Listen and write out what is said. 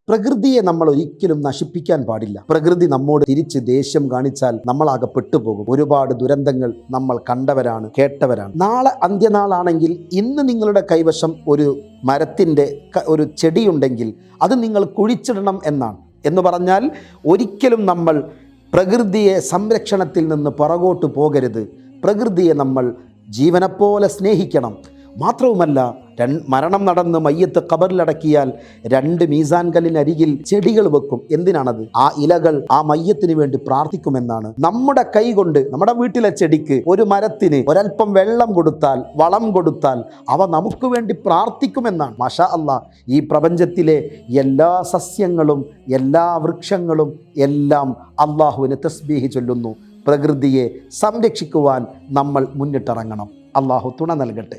പ്രകൃതിയെ നമ്മൾ ഒരിക്കലും നശിപ്പിക്കാൻ പാടില്ല. പ്രകൃതി നമ്മോട് തിരിച്ച് ദേഷ്യം കാണിച്ചാൽ നമ്മളാകെ പെട്ടുപോകും. ഒരുപാട് ദുരന്തങ്ങൾ നമ്മൾ കണ്ടവരാണ്, കേട്ടവരാണ്. നാളെ അന്ത്യനാളാണെങ്കിൽ ഇന്ന് നിങ്ങളുടെ കൈവശം ഒരു മരത്തിൻ്റെ ഒരു ചെടിയുണ്ടെങ്കിൽ അത് നിങ്ങൾ കുഴിച്ചിടണം എന്നാണ്. എന്ന് പറഞ്ഞാൽ ഒരിക്കലും നമ്മൾ പ്രകൃതിയെ സംരക്ഷണത്തിൽ നിന്ന് പുറകോട്ട് പോകരുത്. പ്രകൃതിയെ നമ്മൾ ജീവനെപ്പോലെ സ്നേഹിക്കണം. മാത്രവുമല്ല, മരണം നടന്ന് മയ്യത്ത് ഖബറിലടക്കിയാൽ 2 മീസാൻ കല്ലിനരികിൽ ചെടികൾ വെക്കും. എന്തിനാണത്? ആ ഇലകൾ ആ മയ്യത്തിന് വേണ്ടി പ്രാർത്ഥിക്കുമെന്നാണ്. നമ്മുടെ കൈ കൊണ്ട് നമ്മുടെ വീട്ടിലെ ചെടിക്ക്, ഒരു മരത്തിന് ഒരൽപ്പം വെള്ളം കൊടുത്താൽ, വളം കൊടുത്താൽ അവ നമുക്ക് വേണ്ടി പ്രാർത്ഥിക്കുമെന്നാണ്. മാഷാ അല്ലാ, ഈ പ്രപഞ്ചത്തിലെ എല്ലാ സസ്യങ്ങളും എല്ലാ വൃക്ഷങ്ങളും എല്ലാം അള്ളാഹുവിന് തസ്ബീഹ് ചൊല്ലുന്നു. പ്രകൃതിയെ സംരക്ഷിക്കുവാൻ നമ്മൾ മുന്നിട്ടിറങ്ങണം. അള്ളാഹു തുണ നൽകട്ടെ.